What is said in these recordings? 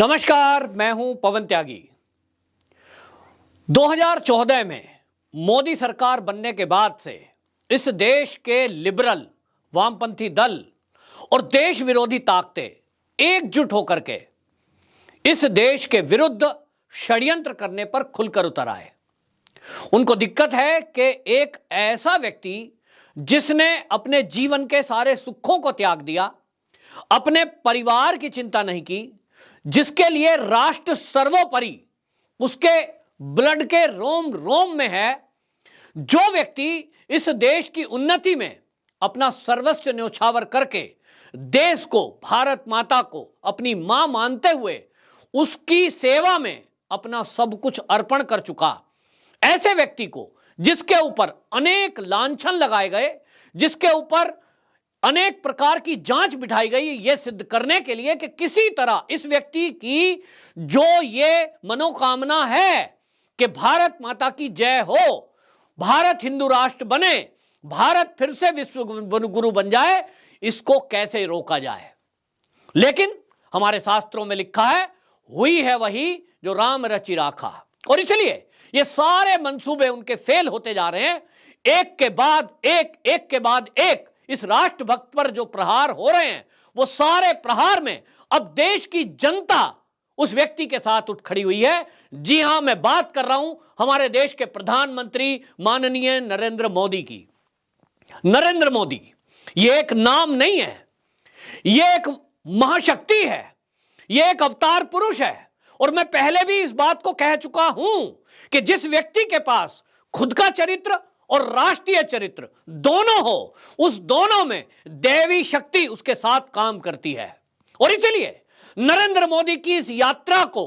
नमस्कार, मैं हूं पवन त्यागी। 2014 में मोदी सरकार बनने के बाद से इस देश के लिबरल वामपंथी दल और देश विरोधी ताकतें एकजुट होकर के इस देश के विरुद्ध षड्यंत्र करने पर खुलकर उतर आए। उनको दिक्कत है कि एक ऐसा व्यक्ति जिसने अपने जीवन के सारे सुखों को त्याग दिया, अपने परिवार की चिंता नहीं की, जिसके लिए राष्ट्र सर्वोपरि उसके ब्लड के रोम रोम में है, जो व्यक्ति इस देश की उन्नति में अपना सर्वस्व न्योछावर करके देश को, भारत माता को अपनी मां मानते हुए उसकी सेवा में अपना सब कुछ अर्पण कर चुका, ऐसे व्यक्ति को जिसके ऊपर अनेक लांछन लगाए गए, जिसके ऊपर अनेक प्रकार की जांच बिठाई गई, यह सिद्ध करने के लिए कि किसी तरह इस व्यक्ति की जो ये मनोकामना है कि भारत माता की जय हो, भारत हिंदू राष्ट्र बने, भारत फिर से विश्व गुरु बन जाए, इसको कैसे रोका जाए। लेकिन हमारे शास्त्रों में लिखा है, हुई है वही जो राम रचि राखा, और इसलिए ये सारे मंसूबे उनके फेल होते जा रहे हैं। एक के बाद एक इस राष्ट्रभक्त पर जो प्रहार हो रहे हैं, वो सारे प्रहार में अब देश की जनता उस व्यक्ति के साथ उठ खड़ी हुई है। जी हां, मैं बात कर रहा हूं हमारे देश के प्रधानमंत्री माननीय नरेंद्र मोदी की। नरेंद्र मोदी ये एक नाम नहीं है, ये एक महाशक्ति है, ये एक अवतार पुरुष है। और मैं पहले भी इस बात को कह चुका हूं कि जिस व्यक्ति के पास खुद का चरित्र और राष्ट्रीय चरित्र दोनों हो, उस दोनों में दैवी शक्ति उसके साथ काम करती है। और इसलिए नरेंद्र मोदी की इस यात्रा को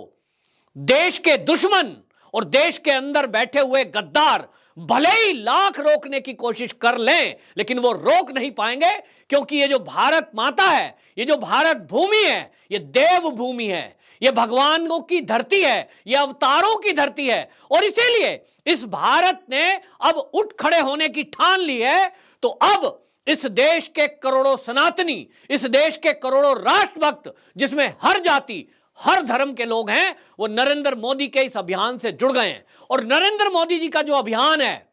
देश के दुश्मन और देश के अंदर बैठे हुए गद्दार भले ही लाख रोकने की कोशिश कर लें, लेकिन वो रोक नहीं पाएंगे, क्योंकि ये जो भारत माता है, ये जो भारत भूमि है, ये देव भूमि है, ये भगवानों की धरती है, ये अवतारों की धरती है। और इसीलिए इस भारत ने अब उठ खड़े होने की ठान ली है। तो अब इस देश के करोड़ों सनातनी, इस देश के करोड़ों राष्ट्रभक्त, जिसमें हर जाति हर धर्म के लोग हैं, वो नरेंद्र मोदी के इस अभियान से जुड़ गए हैं। और नरेंद्र मोदी जी का जो अभियान है,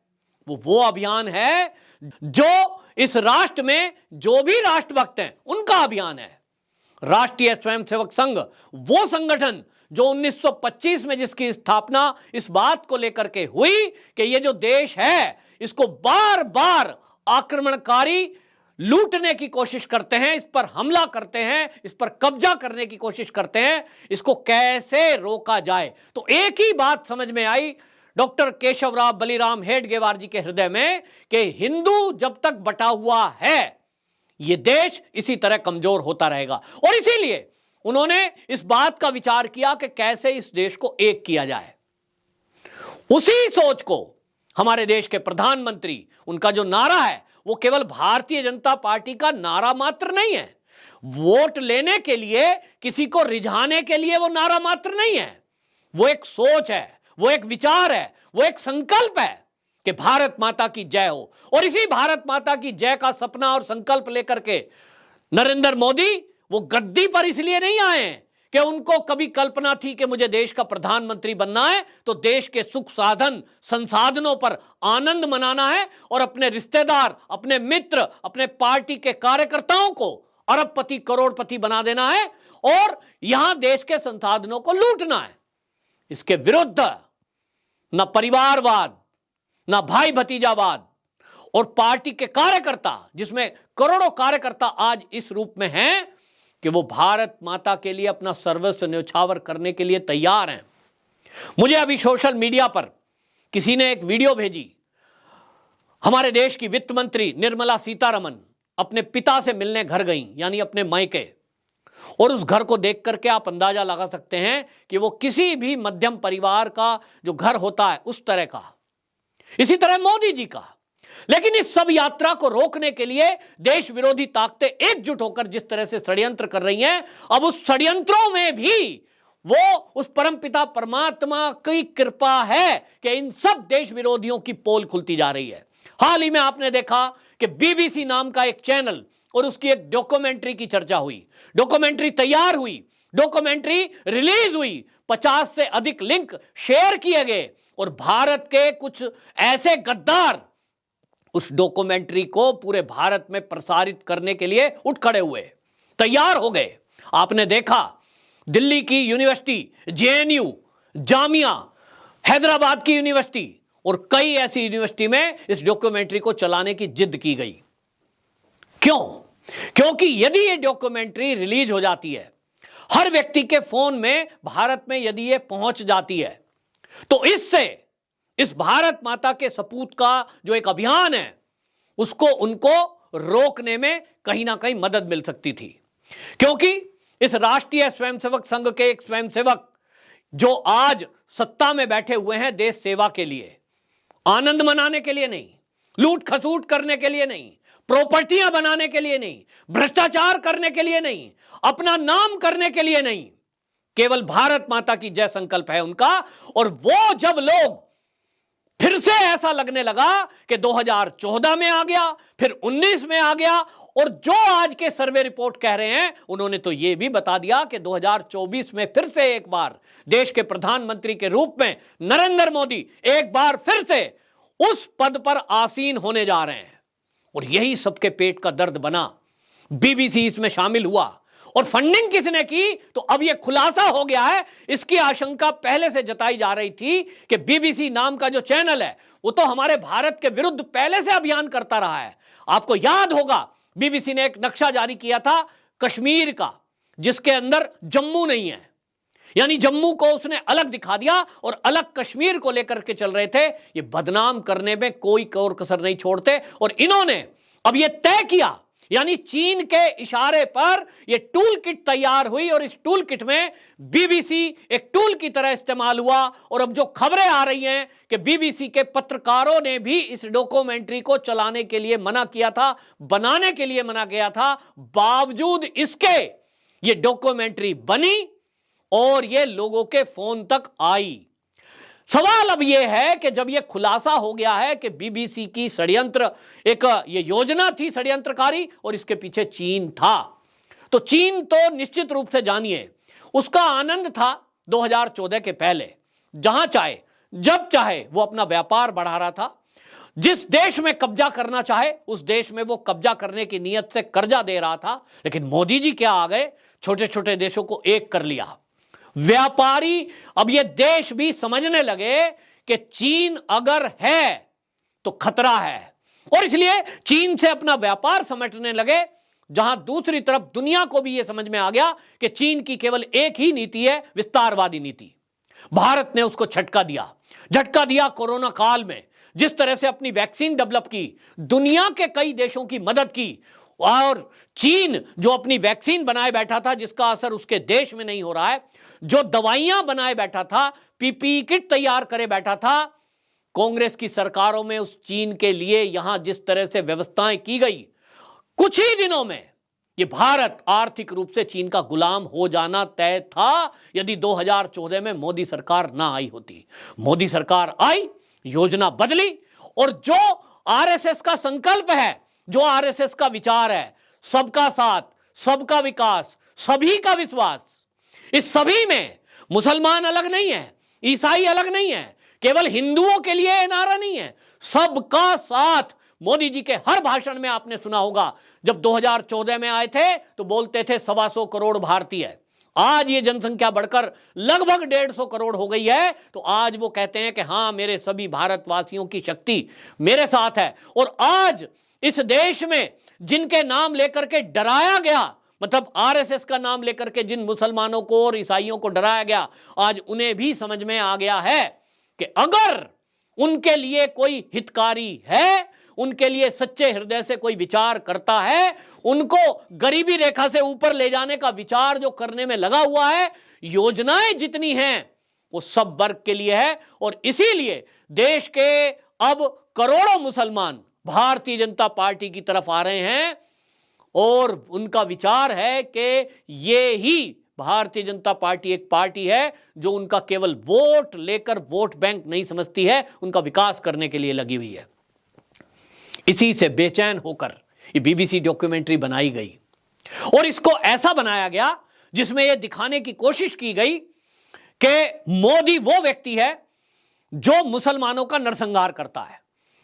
वो अभियान है जो इस राष्ट्र में जो भी राष्ट्रभक्त हैं उनका अभियान है। राष्ट्रीय स्वयंसेवक संघ, वो संगठन जो 1925 में जिसकी स्थापना इस बात को लेकर के हुई कि ये जो देश है इसको बार बार आक्रमणकारी लूटने की कोशिश करते हैं, इस पर हमला करते हैं, इस पर कब्जा करने की कोशिश करते हैं, इसको कैसे रोका जाए। तो एक ही बात समझ में आई डॉक्टर केशवराव बलिराम हेडगेवार जी के हृदय में कि हिंदू जब तक बटा हुआ है, ये देश इसी तरह कमजोर होता रहेगा। और इसीलिए उन्होंने इस बात का विचार किया कि कैसे इस देश को एक किया जाए। उसी सोच को हमारे देश के प्रधानमंत्री, उनका जो नारा है वो केवल भारतीय जनता पार्टी का नारा मात्र नहीं है, वोट लेने के लिए, किसी को रिझाने के लिए वो नारा मात्र नहीं है, वो एक सोच है, वो एक विचार है, वो एक संकल्प है कि भारत माता की जय हो। और इसी भारत माता की जय का सपना और संकल्प लेकर के नरेंद्र मोदी वो गद्दी पर इसलिए नहीं आए कि उनको कभी कल्पना थी कि मुझे देश का प्रधानमंत्री बनना है तो देश के सुख साधन संसाधनों पर आनंद मनाना है और अपने रिश्तेदार, अपने मित्र, अपने पार्टी के कार्यकर्ताओं को अरबपति करोड़पति बना देना है और यहां देश के संसाधनों को लूटना है। इसके विरुद्ध न परिवारवाद, ना भाई भतीजावाद, और पार्टी के कार्यकर्ता, जिसमें करोड़ों कार्यकर्ता आज इस रूप में हैं कि वो भारत माता के लिए अपना सर्वस्व न्योछावर करने के लिए तैयार हैं। मुझे अभी सोशल मीडिया पर किसी ने एक वीडियो भेजी, हमारे देश की वित्त मंत्री निर्मला सीतारमण अपने पिता से मिलने घर गई, यानी अपने मायके, और उस घर को देख करके आप अंदाजा लगा सकते हैं कि वो किसी भी मध्यम परिवार का जो घर होता है उस तरह का, इसी तरह मोदी जी का। लेकिन इस सब यात्रा को रोकने के लिए देश विरोधी ताकतें एकजुट होकर जिस तरह से षड्यंत्र कर रही हैं, अब उस षड्यंत्रों में भी वो उस परमपिता परमात्मा की कृपा है कि इन सब देश विरोधियों की पोल खुलती जा रही है। हाल ही में आपने देखा कि बीबीसी नाम का एक चैनल और उसकी एक डॉक्यूमेंट्री की चर्चा हुई, डॉक्यूमेंट्री तैयार हुई डॉक्यूमेंट्री रिलीज हुई, 50 से अधिक लिंक शेयर किए गए और भारत के कुछ ऐसे गद्दार उस डॉक्यूमेंट्री को पूरे भारत में प्रसारित करने के लिए उठ खड़े हुए, तैयार हो गए। आपने देखा दिल्ली की यूनिवर्सिटी, जेएनयू, जामिया, हैदराबाद की यूनिवर्सिटी और कई ऐसी यूनिवर्सिटी में इस डॉक्यूमेंट्री को चलाने की जिद की गई। क्यों? क्योंकि यदि ये डॉक्यूमेंट्री रिलीज हो जाती है, हर व्यक्ति के फोन में भारत में यदि ये पहुंच जाती है, तो इससे इस भारत माता के सपूत का जो एक अभियान है उसको उनको रोकने में कहीं ना कहीं मदद मिल सकती थी। क्योंकि इस राष्ट्रीय स्वयंसेवक संघ के एक स्वयंसेवक जो आज सत्ता में बैठे हुए हैं देश सेवा के लिए, आनंद मनाने के लिए नहीं, लूट खसूट करने के लिए नहीं, प्रॉपर्टियां बनाने के लिए नहीं, भ्रष्टाचार करने के लिए नहीं, अपना नाम करने के लिए नहीं, केवल भारत माता की जय संकल्प है उनका। और वो जब लोग फिर से ऐसा लगने लगा कि 2014 में आ गया, फिर 19 में आ गया, और जो आज के सर्वे रिपोर्ट कह रहे हैं उन्होंने तो यह भी बता दिया कि 2024 में फिर से एक बार देश के प्रधानमंत्री के रूप में नरेंद्र मोदी एक बार फिर से उस पद पर आसीन होने जा रहे हैं। और यही सबके पेट का दर्द बना। बीबीसी इसमें शामिल हुआ और फंडिंग किसने की, तो अब यह खुलासा हो गया है। इसकी आशंका पहले से जताई जा रही थी कि बीबीसी नाम का जो चैनल है वो तो हमारे भारत के विरुद्ध पहले से अभियान करता रहा है। आपको याद होगा बीबीसी ने एक नक्शा जारी किया था कश्मीर का, जिसके अंदर जम्मू नहीं है, यानी जम्मू को उसने अलग दिखा दिया और अलग कश्मीर को लेकर के चल रहे थे। ये बदनाम करने में कोई कोर कसर नहीं छोड़ते। और इन्होंने अब ये तय किया, यानी चीन के इशारे पर यह टूल किट तैयार हुई और इस टूल किट में बीबीसी एक टूल की तरह इस्तेमाल हुआ। और अब जो खबरें आ रही हैं कि बीबीसी के पत्रकारों ने भी इस डॉक्यूमेंट्री को चलाने के लिए मना किया था, बनाने के लिए मना किया था, बावजूद इसके ये डॉक्यूमेंट्री बनी और ये लोगों के फोन तक आई। सवाल अब यह है कि जब यह खुलासा हो गया है कि बीबीसी की षड्यंत्र एक ये योजना थी षड्यंत्रकारी और इसके पीछे चीन था, तो चीन तो निश्चित रूप से जानिए उसका आनंद था 2014 के पहले, जहां चाहे जब चाहे वो अपना व्यापार बढ़ा रहा था। जिस देश में कब्जा करना चाहे उस देश में वो कब्जा करने की नीयत से कर्जा दे रहा था। लेकिन मोदी जी क्या आ गए, छोटे छोटे देशों को एक कर लिया। व्यापारी अब ये देश भी समझने लगे कि चीन अगर है तो खतरा है, और इसलिए चीन से अपना व्यापार समेटने लगे। जहां दूसरी तरफ दुनिया को भी यह समझ में आ गया कि चीन की केवल एक ही नीति है, विस्तारवादी नीति। भारत ने उसको झटका दिया कोरोना काल में। जिस तरह से अपनी वैक्सीन डेवलप की, दुनिया के कई देशों की मदद की, और चीन जो अपनी वैक्सीन बनाए बैठा था जिसका असर उसके देश में नहीं हो रहा है, जो दवाइयां बनाए बैठा था, पीपीई किट तैयार करे बैठा था, कांग्रेस की सरकारों में उस चीन के लिए यहां जिस तरह से व्यवस्थाएं की गई, कुछ ही दिनों में ये भारत आर्थिक रूप से चीन का गुलाम हो जाना तय था, यदि 2014 में मोदी सरकार ना आई होती। मोदी सरकार आई, योजना बदली, और जो आरएसएस का संकल्प है, जो आरएसएस का विचार है, सबका साथ, सबका विकास, सभी का विश्वास, इस सभी में मुसलमान अलग नहीं है, ईसाई अलग नहीं है, केवल हिंदुओं के लिए यह नारा नहीं है, सबका साथ। मोदी जी के हर भाषण में आपने सुना होगा, जब 2014 में आए थे तो बोलते थे 125 करोड़ भारतीय। आज ये जनसंख्या बढ़कर लगभग 150 करोड़ हो गई है, तो आज वो कहते हैं कि हां, मेरे सभी भारतवासियों की शक्ति मेरे साथ है। और आज इस देश में जिनके नाम लेकर के डराया गया, मतलब आरएसएस का नाम लेकर के जिन मुसलमानों को और ईसाइयों को डराया गया, आज उन्हें भी समझ में आ गया है कि अगर उनके लिए कोई हितकारी है, उनके लिए सच्चे हृदय से कोई विचार करता है, उनको गरीबी रेखा से ऊपर ले जाने का विचार जो करने में लगा हुआ है, योजनाएं जितनी हैं वो सब वर्ग के लिए है। और इसीलिए देश के अब करोड़ों मुसलमान भारतीय जनता पार्टी की तरफ आ रहे हैं, और उनका विचार है कि ये ही भारतीय जनता पार्टी एक पार्टी है जो उनका केवल वोट लेकर वोट बैंक नहीं समझती है, उनका विकास करने के लिए लगी हुई है। इसी से बेचैन होकर ये बीबीसी डॉक्यूमेंट्री बनाई गई, और इसको ऐसा बनाया गया जिसमें यह दिखाने की कोशिश की गई कि मोदी वो व्यक्ति है जो मुसलमानों का नरसंहार करता है,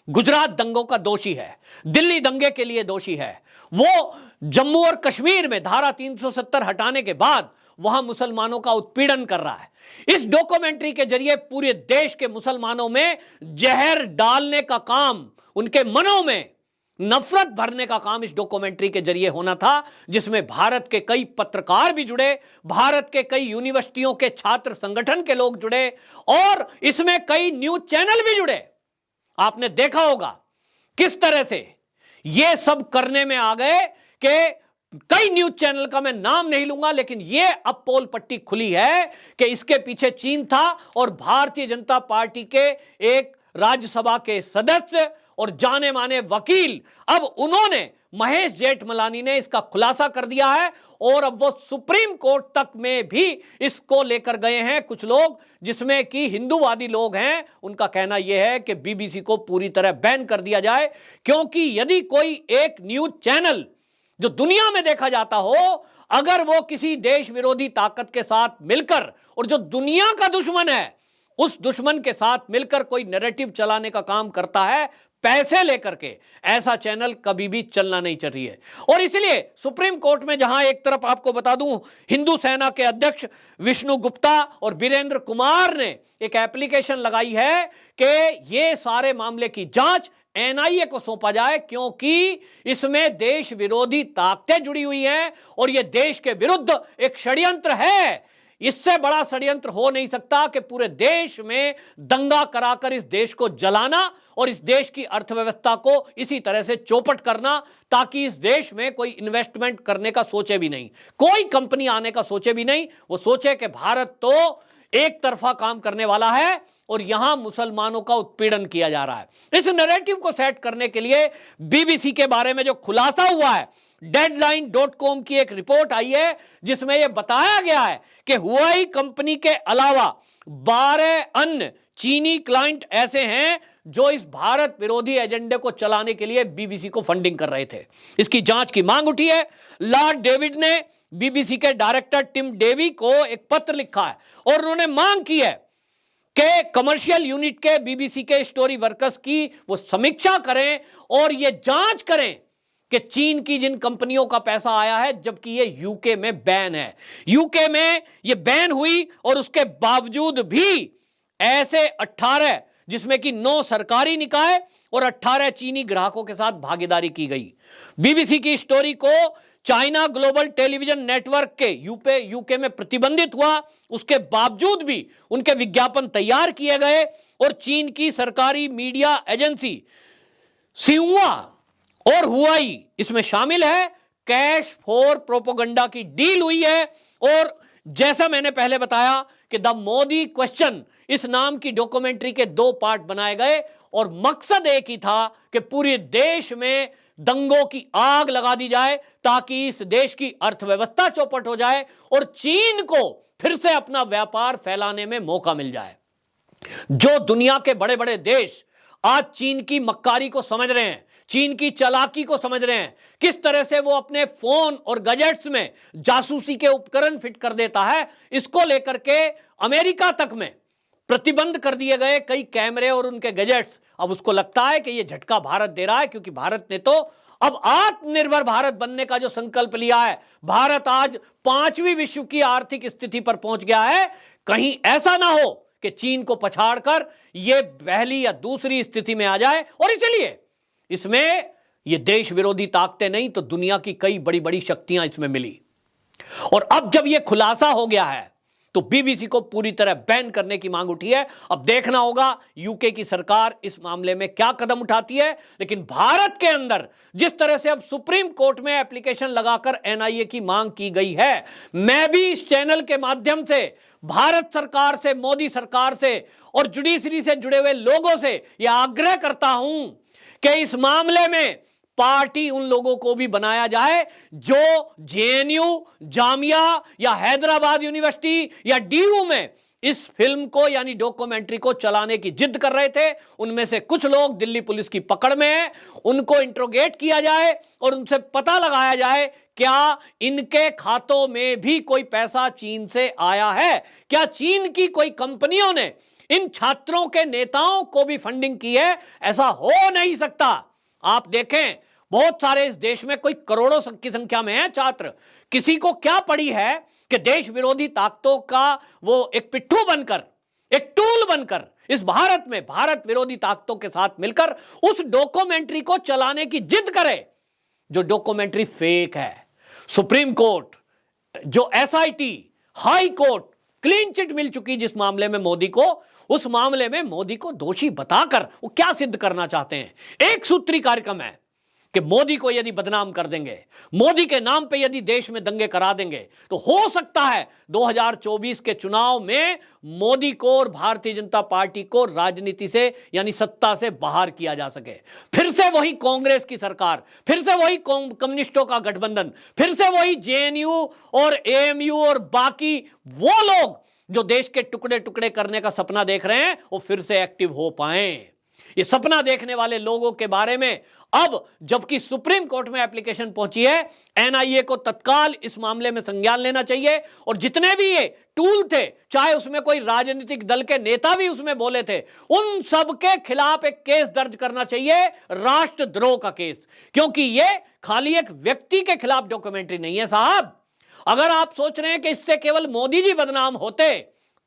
गुजरात दंगों का दोषी है, दिल्ली दंगे के लिए दोषी है, वो जम्मू और कश्मीर में धारा 370 हटाने के बाद वहां मुसलमानों का उत्पीड़न कर रहा है। इस डॉक्यूमेंट्री के जरिए पूरे देश के मुसलमानों में जहर डालने का काम, उनके मनों में नफरत भरने का काम इस डॉक्यूमेंट्री के जरिए होना था, जिसमें भारत के कई पत्रकार भी जुड़े, भारत के कई यूनिवर्सिटियों के छात्र संगठन के लोग जुड़े और इसमें कई न्यूज चैनल भी जुड़े। आपने देखा होगा किस तरह से यह सब करने में आ गए कि कई न्यूज चैनल का मैं नाम नहीं लूंगा, लेकिन यह अब पोल पट्टी खुली है कि इसके पीछे चीन था और भारतीय जनता पार्टी के एक राज्यसभा के सदस्य और जाने माने वकील, अब उन्होंने, महेश जेठमलानी ने इसका खुलासा कर दिया है और अब वो सुप्रीम कोर्ट तक में भी इसको लेकर गए हैं कुछ लोग, जिसमें कि हिंदूवादी लोग हैं। उनका कहना यह है कि बीबीसी को पूरी तरह बैन कर दिया जाए, क्योंकि यदि कोई एक न्यूज चैनल जो दुनिया में देखा जाता हो, अगर वो किसी देश विरोधी ताकत के साथ मिलकर, और जो दुनिया का दुश्मन है उस दुश्मन के साथ मिलकर कोई नैरेटिव चलाने का काम करता है पैसे लेकर के, ऐसा चैनल कभी भी चलना नहीं चाहिए। और इसलिए सुप्रीम कोर्ट में, जहां एक तरफ आपको बता दूं हिंदू सेना के अध्यक्ष विष्णु गुप्ता और वीरेंद्र कुमार ने एक एप्लीकेशन लगाई है कि ये सारे मामले की जांच एनआईए को सौंपा जाए, क्योंकि इसमें देश विरोधी ताकतें जुड़ी हुई हैं और यह देश के विरुद्ध एक षड्यंत्र है। इससे बड़ा षड्यंत्र हो नहीं सकता कि पूरे देश में दंगा कराकर इस देश को जलाना और इस देश की अर्थव्यवस्था को इसी तरह से चौपट करना, ताकि इस देश में कोई इन्वेस्टमेंट करने का सोचे भी नहीं, कोई कंपनी आने का सोचे भी नहीं। वो सोचे कि भारत तो एक तरफा काम करने वाला है और यहां मुसलमानों का उत्पीड़न किया जा रहा है। इस नैरेटिव को सेट करने के लिए बीबीसी के बारे में जो खुलासा हुआ है, deadline.com की एक रिपोर्ट आई है जिसमें यह बताया गया है कि हुआई कंपनी के अलावा 12 अन्य चीनी क्लाइंट ऐसे हैं जो इस भारत विरोधी एजेंडे को चलाने के लिए बीबीसी को फंडिंग कर रहे थे। इसकी जांच की मांग उठी है। लॉर्ड डेविड ने बीबीसी के डायरेक्टर टिम डेवी को एक पत्र लिखा है और उन्होंने मांग की है कि कमर्शियल यूनिट के बीबीसी के स्टोरी वर्कर्स की वो समीक्षा करें और ये जांच करें कि चीन की जिन कंपनियों का पैसा आया है, जबकि ये यूके में बैन है, यूके में ये बैन हुई और उसके बावजूद भी ऐसे 18, जिसमें कि 9 सरकारी निकाय और 18 चीनी ग्राहकों के साथ भागीदारी की गई। बीबीसी की स्टोरी को चाइना ग्लोबल टेलीविजन नेटवर्क के यूके में प्रतिबंधित हुआ, उसके बावजूद भी उनके विज्ञापन तैयार किए गए और चीन की सरकारी मीडिया एजेंसी सिंहुआ और हुआई इसमें शामिल है। कैश फॉर प्रोपोगंडा की डील हुई है और जैसा मैंने पहले बताया कि द मोदी क्वेश्चन इस नाम की डॉक्यूमेंट्री के 2 पार्ट बनाए गए और मकसद एक ही था कि पूरे देश में दंगों की आग लगा दी जाए ताकि इस देश की अर्थव्यवस्था चौपट हो जाए और चीन को फिर से अपना व्यापार फैलाने में मौका मिल जाए। जो दुनिया के बड़े बड़े देश आज चीन की मक्कारी को समझ रहे हैं, चीन की चालाकी को समझ रहे हैं, किस तरह से वो अपने फोन और गैजेट्स में जासूसी के उपकरण फिट कर देता है, इसको लेकर के अमेरिका तक में प्रतिबंध कर दिए गए कई कैमरे और उनके गैजेट्स। अब उसको लगता है कि ये झटका भारत दे रहा है, क्योंकि भारत ने तो अब आत्मनिर्भर भारत बनने का जो संकल्प लिया है, भारत आज 5वीं विश्व की आर्थिक स्थिति पर पहुंच गया है। कहीं ऐसा ना हो कि चीन को पछाड़कर ये पहली या दूसरी स्थिति में आ जाए। और इसलिए इसमें ये देश विरोधी ताकतें नहीं तो दुनिया की कई बड़ी बड़ी शक्तियां इसमें मिली। और अब जब ये खुलासा हो गया है तो बीबीसी को पूरी तरह बैन करने की मांग उठी है। अब देखना होगा यूके की सरकार इस मामले में क्या कदम उठाती है। लेकिन भारत के अंदर जिस तरह से अब सुप्रीम कोर्ट में एप्लीकेशन लगाकर एनआईए की मांग की गई है, मैं भी इस चैनल के माध्यम से भारत सरकार से, मोदी सरकार से और जुडिशरी से जुड़े हुए लोगों से यह आग्रह करता हूं कि इस मामले में पार्टी उन लोगों को भी बनाया जाए जो जेएनयू, जामिया या हैदराबाद यूनिवर्सिटी या डीयू में इस फिल्म को यानी डॉक्यूमेंट्री को चलाने की जिद कर रहे थे। उनमें से कुछ लोग दिल्ली पुलिस की पकड़ में हैं, उनको इंट्रोगेट किया जाए और उनसे पता लगाया जाए क्या इनके खातों में भी कोई पैसा चीन से आया है? क्या चीन की कोई कंपनियों ने इन छात्रों के नेताओं को भी फंडिंग की है? ऐसा हो नहीं सकता। आप देखें, बहुत सारे इस देश में कोई करोड़ों की संख्या में हैं छात्र। किसी को क्या पड़ी है कि देश विरोधी ताकतों का वो एक पिट्ठू बनकर, एक टूल बनकर इस भारत में भारत विरोधी ताकतों के साथ मिलकर उस डॉक्यूमेंट्री को चलाने की जिद करे जो डॉक्यूमेंट्री फेक है। सुप्रीम कोर्ट, जो SIT, high court clean chit मिल चुकी जिस मामले में मोदी को, उस मामले में मोदी को दोषी बताकर वो क्या सिद्ध करना चाहते हैं? एक सूत्री कार्यक्रम है कि मोदी को यदि बदनाम कर देंगे, मोदी के नाम पे यदि देश में दंगे करा देंगे, तो हो सकता है 2024 के चुनाव में मोदी को और भारतीय जनता पार्टी को राजनीति से यानी सत्ता से बाहर किया जा सके। फिर से वही कांग्रेस की सरकार, फिर से वही कम्युनिस्टों का गठबंधन, फिर से वही जेएनयू और एएमयू और बाकी वो लोग जो देश के टुकड़े टुकड़े करने का सपना देख रहे हैं, वो फिर से एक्टिव हो पाए। ये सपना देखने वाले लोगों के बारे में अब जबकि सुप्रीम कोर्ट में एप्लीकेशन पहुंची है, एनआईए को तत्काल इस मामले में संज्ञान लेना चाहिए और जितने भी ये टूल थे, चाहे उसमें कोई राजनीतिक दल के नेता भी उसमें बोले थे, उन सब के खिलाफ एक केस दर्ज करना चाहिए, राष्ट्रद्रोह का केस। क्योंकि ये खाली एक व्यक्ति के खिलाफ डॉक्यूमेंट्री नहीं है साहब। अगर आप सोच रहे हैं कि इससे केवल मोदी जी बदनाम होते,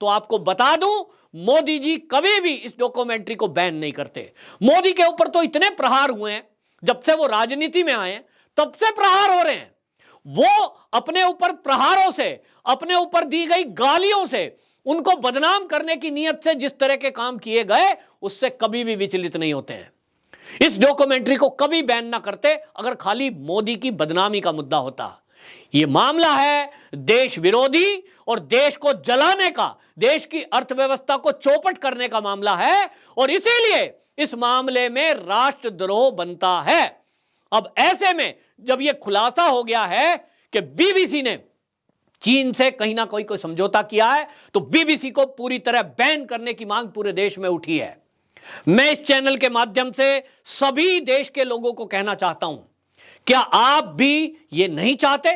तो आपको बता दूं, मोदी जी कभी भी इस डॉक्यूमेंट्री को बैन नहीं करते। मोदी के ऊपर तो इतने प्रहार हुए हैं, जब से वो राजनीति में आए हैं तब से प्रहार हो रहे हैं। वो अपने ऊपर प्रहारों से, अपने ऊपर दी गई गालियों से, उनको बदनाम करने की नीयत से जिस तरह के काम किए गए, उससे कभी भी विचलित नहीं होते हैं। इस डॉक्यूमेंट्री को कभी बैन ना करते अगर खाली मोदी की बदनामी का मुद्दा होता। यह मामला है देश विरोधी और देश को जलाने का, देश की अर्थव्यवस्था को चौपट करने का मामला है और इसीलिए इस मामले में राष्ट्रद्रोह बनता है। अब ऐसे में जब यह खुलासा हो गया है कि बीबीसी ने चीन से कहीं ना कोई समझौता किया है, तो बीबीसी को पूरी तरह बैन करने की मांग पूरे देश में उठी है। मैं इस चैनल के माध्यम से सभी देश के लोगों को कहना चाहता हूं, क्या आप भी ये नहीं चाहते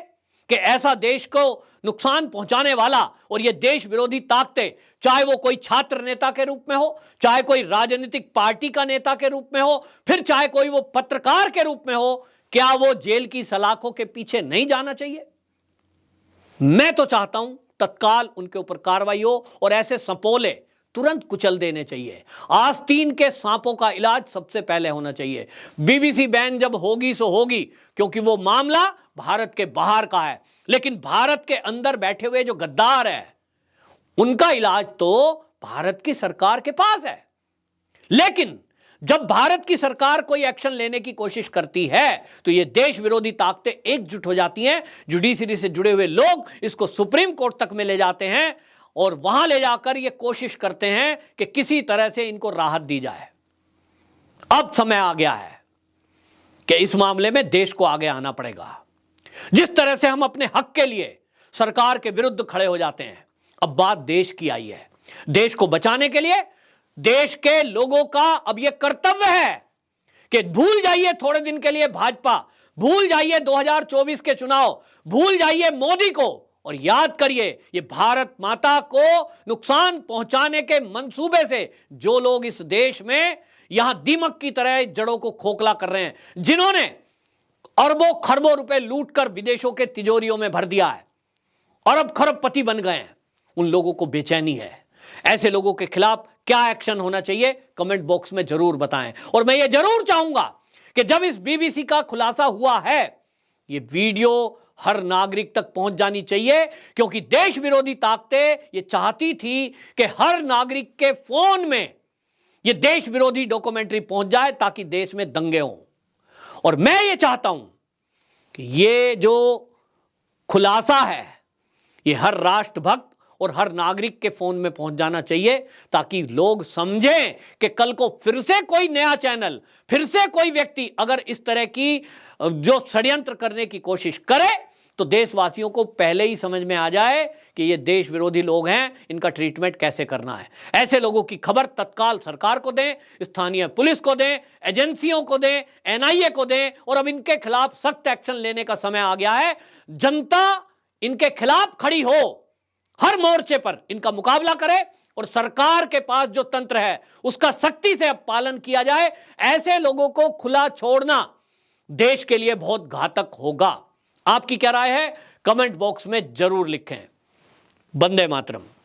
कि ऐसा देश को नुकसान पहुंचाने वाला और ये देश विरोधी ताकतें, चाहे वो कोई छात्र नेता के रूप में हो, चाहे कोई राजनीतिक पार्टी का नेता के रूप में हो, फिर चाहे कोई वो पत्रकार के रूप में हो, क्या वो जेल की सलाखों के पीछे नहीं जाना चाहिए? मैं तो चाहता हूं तत्काल उनके ऊपर कार्रवाई हो और ऐसे सपोले तुरंत कुचल देने चाहिए। आस्तीन के सांपों का इलाज सबसे पहले होना चाहिए। बीबीसी बैन जब होगी सो होगी, क्योंकि वो मामला भारत के बाहर का है, लेकिन भारत के अंदर बैठे हुए जो गद्दार है, उनका इलाज तो भारत की सरकार के पास है। लेकिन जब भारत की सरकार कोई एक्शन लेने की कोशिश करती है, तो ये देश विरोधी ताकतें एकजुट हो जाती हैं। जुडिशरी से जुड़े हुए लोग इसको सुप्रीम कोर्ट तक में ले जाते हैं और वहां ले जाकर ये कोशिश करते हैं कि किसी तरह से इनको राहत दी जाए। अब समय आ गया है कि इस मामले में देश को आगे आना पड़ेगा। जिस तरह से हम अपने हक के लिए सरकार के विरुद्ध खड़े हो जाते हैं, अब बात देश की आई है। देश को बचाने के लिए देश के लोगों का अब यह कर्तव्य है कि भूल जाइए थोड़े दिन के लिए भाजपा, भूल जाइए 2024 के चुनाव, भूल जाइए मोदी को और याद करिए ये भारत माता को नुकसान पहुंचाने के मंसूबे से जो लोग इस देश में यहां दीमक की तरह जड़ों को खोखला कर रहे हैं, जिन्होंने अरबों खरबों रुपए लूटकर विदेशों के तिजोरियों में भर दिया है, अरब खरबपति बन गए हैं, उन लोगों को बेचैनी है। ऐसे लोगों के खिलाफ क्या एक्शन होना चाहिए कमेंट बॉक्स में जरूर बताएं। और मैं ये जरूर चाहूंगा कि जब इस बीबीसी का खुलासा हुआ है, ये वीडियो हर नागरिक तक पहुंच जानी चाहिए, क्योंकि देश विरोधी ताकतें ये चाहती थी कि हर नागरिक के फोन में ये देश विरोधी डॉक्यूमेंट्री पहुंच जाए ताकि देश में दंगे हों। और मैं ये चाहता हूं कि ये जो खुलासा है ये हर राष्ट्रभक्त और हर नागरिक के फोन में पहुंच जाना चाहिए, ताकि लोग समझें कि कल को फिर से कोई नया चैनल, फिर से कोई व्यक्ति अगर इस तरह की जो षड्यंत्र करने की कोशिश करे, तो देशवासियों को पहले ही समझ में आ जाए कि ये देश विरोधी लोग हैं, इनका ट्रीटमेंट कैसे करना है। ऐसे लोगों की खबर तत्काल सरकार को दें, स्थानीय पुलिस को दें, एजेंसियों को दें, एनआईए को दें, और अब इनके खिलाफ सख्त एक्शन लेने का समय आ गया है। जनता इनके खिलाफ खड़ी हो, हर मोर्चे पर इनका मुकाबला करे, और सरकार के पास जो तंत्र है उसका सख्ती से अब पालन किया जाए। ऐसे लोगों को खुला छोड़ना देश के लिए बहुत घातक होगा। आपकी क्या राय है? कमेंट बॉक्स में जरूर लिखें। वंदे मातरम।